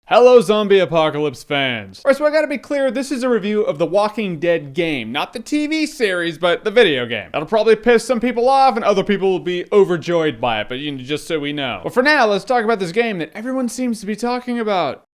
Hello zombie apocalypse fans. Alright, so I gotta be clear, this is a review of the Walking Dead game. Not the TV series, but the video game. That'll probably piss some people off and other people will be overjoyed by it, but just so we know. But for now, let's talk about this game that everyone seems to be talking about.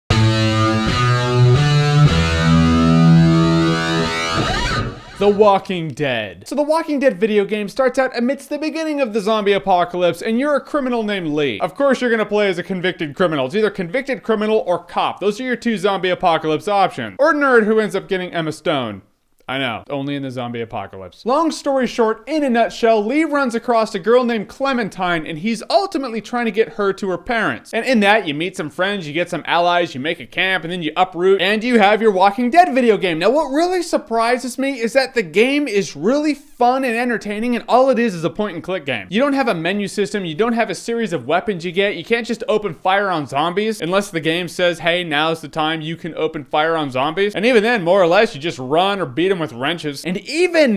The Walking Dead. So the Walking Dead video game starts out amidst the beginning of the zombie apocalypse and you're a criminal named Lee. Of course you're gonna play as a convicted criminal. It's either convicted criminal or cop. Those are your two zombie apocalypse options. Or nerd who ends up getting Emma Stone. I know, only in the zombie apocalypse. Long story short, in a nutshell, Lee runs across a girl named Clementine and he's ultimately trying to get her to her parents. And in that, you meet some friends, you get some allies, you make a camp, and then you uproot, and you have your Walking Dead video game. Now, what really surprises me is that the game is really fun and entertaining, and all it is a point-and-click game. You don't have a menu system, you don't have a series of weapons you get, you can't just open fire on zombies, unless the game says, hey, now's the time you can open fire on zombies. And even then, more or less, you just run or beat them with wrenches. And even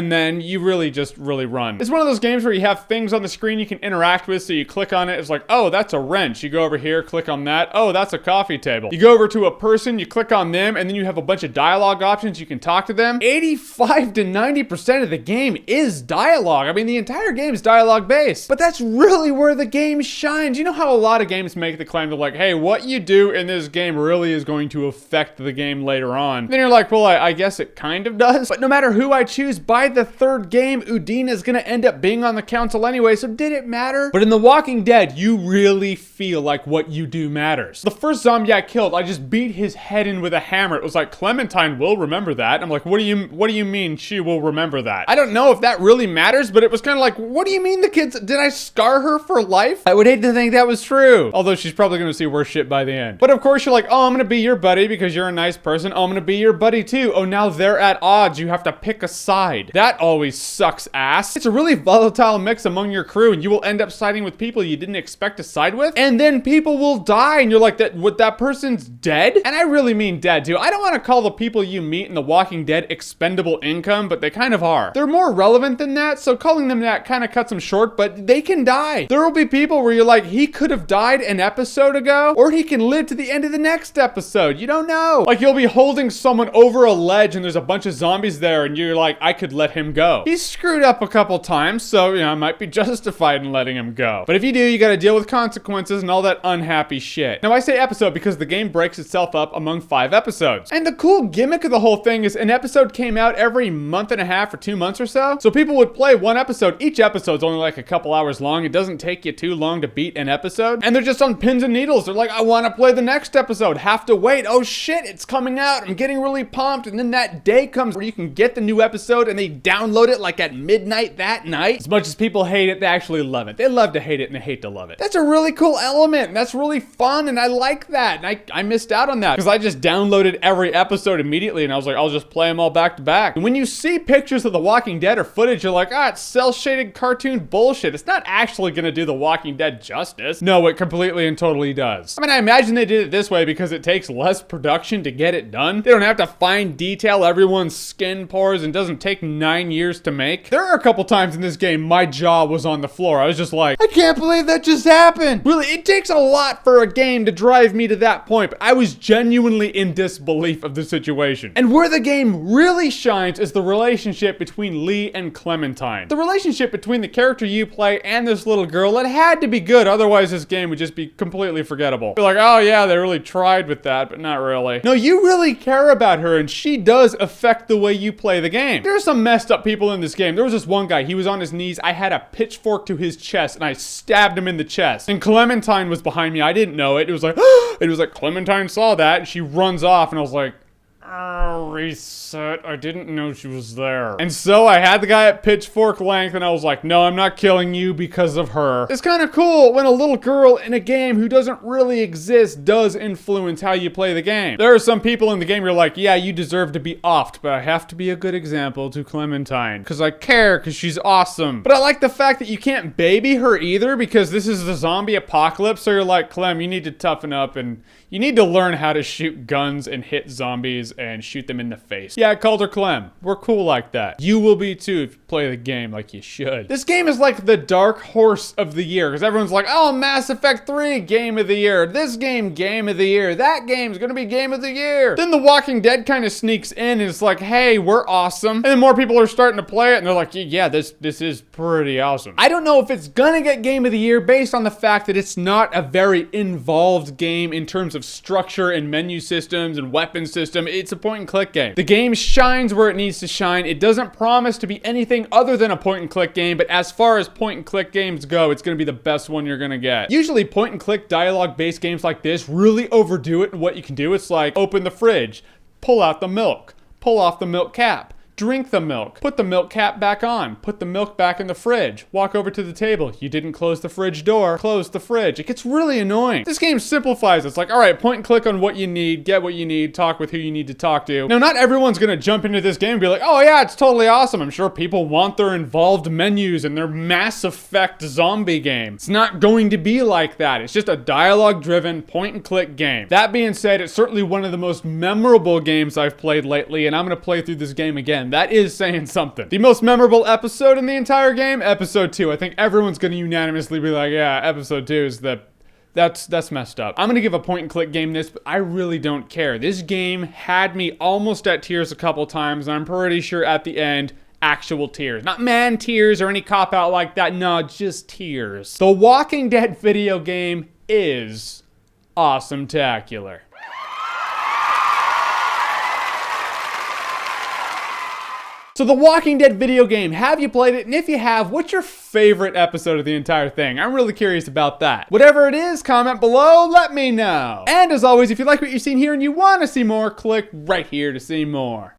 then, you really run. It's one of those games where you have things on the screen you can interact with, so you click on it, it's like, oh, that's a wrench. You go over here, click on that, oh, that's a coffee table. You go over to a person, you click on them, and then you have a bunch of dialogue options, you can talk to them. 85 to 90% of the game is dialogue. I mean, the entire game is dialogue based, but that's really where the game shines. You know how a lot of games make the claim to like, hey, what you do in this game really is going to affect the game later on. Then you're like, well, I guess it kind of does. But no matter who I choose, by the third game, Udine is gonna end up being on the council anyway, so did it matter? But in The Walking Dead, you really feel like what you do matters. The first zombie I killed, I just beat his head in with a hammer. It was like, Clementine will remember that. I'm like, what do you mean she will remember that? I don't know if that really matters, but it was kind of like, what do you mean the kids, did I scar her for life? I would hate to think that was true. Although she's probably gonna see worse shit by the end. But of course you're like, oh, I'm gonna be your buddy because you're a nice person. Oh, I'm gonna be your buddy too. Oh, now they're at odds. You have to pick a side. That always sucks ass. It's a really volatile mix among your crew and you will end up siding with people you didn't expect to side with. And then people will die and you're like, that person's dead? And I really mean dead too. I don't want to call the people you meet in The Walking Dead expendable income, but they kind of are. They're more relevant than that, so calling them that kind of cuts them short, but they can die. There will be people where you're like, he could have died an episode ago, or he can live to the end of the next episode. You don't know. Like, you'll be holding someone over a ledge and there's a bunch of zombies there and you're like, I could let him go. He's screwed up a couple times, so, I might be justified in letting him go. But if you do, you gotta deal with consequences and all that unhappy shit. Now, I say episode because the game breaks itself up among 5 episodes. And the cool gimmick of the whole thing is an episode came out every month and a half or 2 months or so. So people would play one episode. Each episode's only like a couple hours long. It doesn't take you too long to beat an episode. And they're just on pins and needles. They're like, I want to play the next episode. Have to wait. Oh shit, it's coming out. I'm getting really pumped. And then that day comes where you can get the new episode and they download it like at midnight that night. As much as people hate it, they actually love it. They love to hate it and they hate to love it. That's a really cool element. And that's really fun and I like that. And I missed out on that because I just downloaded every episode immediately and I was like, I'll just play them all back to back. And when you see pictures of The Walking Dead or footage, you're like, it's cel-shaded cartoon bullshit. It's not actually gonna do The Walking Dead justice. No, it completely and totally does. I mean, I imagine they did it this way because it takes less production to get it done. They don't have to fine detail everyone's skin pores and doesn't take 9 years to make. There are a couple times in this game my jaw was on the floor. I was just like, I can't believe that just happened. Really, it takes a lot for a game to drive me to that point, but I was genuinely in disbelief of the situation. And where the game really shines is the relationship between Lee and Clementine. The relationship between the character you play and this little girl, it had to be good, otherwise this game would just be completely forgettable. You're like, oh yeah, they really tried with that, but not really. No, you really care about her and she does affect the way you play the game. There are some messed up people in this game. There was this one guy, he was on his knees, I had a pitchfork to his chest and I stabbed him in the chest. And Clementine was behind me, I didn't know it. It was like Clementine saw that and she runs off and I was like, oh, reset. I didn't know she was there. And so I had the guy at pitchfork length and I was like, no, I'm not killing you because of her. It's kind of cool when a little girl in a game who doesn't really exist does influence how you play the game. There are some people in the game who are like, yeah, you deserve to be offed, but I have to be a good example to Clementine because I care because she's awesome. But I like the fact that you can't baby her either because this is the zombie apocalypse. So you're like, Clem, you need to toughen up and you need to learn how to shoot guns and hit zombies and shoot them in the face. Yeah, Calder Clem. We're cool like that. You will be too if you play the game like you should. This game is like the dark horse of the year, because everyone's like, oh, Mass Effect 3, game of the year. This game of the year. That game's gonna be game of the year. Then The Walking Dead kind of sneaks in and it's like, hey, we're awesome. And then more people are starting to play it and they're like, yeah, this is pretty awesome. I don't know if it's gonna get game of the year based on the fact that it's not a very involved game in terms of structure and menu systems and weapon system. It's a point and click game. The game shines where it needs to shine. It doesn't promise to be anything other than a point and click game, but as far as point and click games go, it's gonna be the best one you're gonna get. Usually point and click dialogue based games like this really overdo it in what you can do. It's like, open the fridge, pull out the milk, pull off the milk cap, drink the milk, put the milk cap back on, put the milk back in the fridge, walk over to the table. You didn't close the fridge door, close the fridge. It gets really annoying. This game simplifies it. It's like, all right, point and click on what you need, get what you need, talk with who you need to talk to. Now, not everyone's gonna jump into this game and be like, oh yeah, it's totally awesome. I'm sure people want their involved menus and their Mass Effect zombie game. It's not going to be like that. It's just a dialogue-driven point and click game. That being said, it's certainly one of the most memorable games I've played lately, and I'm gonna play through this game again. That is saying something. The most memorable episode in the entire game, episode 2. I think everyone's gonna unanimously be like, yeah, episode 2 is that's messed up. I'm gonna give a point and click game this, but I really don't care. This game had me almost at tears a couple times, and I'm pretty sure at the end, actual tears. Not man tears or any cop-out like that. No, just tears. The Walking Dead video game is awesome-tacular. So The Walking Dead video game, have you played it? And if you have, what's your favorite episode of the entire thing? I'm really curious about that. Whatever it is, comment below, let me know. And as always, if you like what you've seen here and you want to see more, click right here to see more.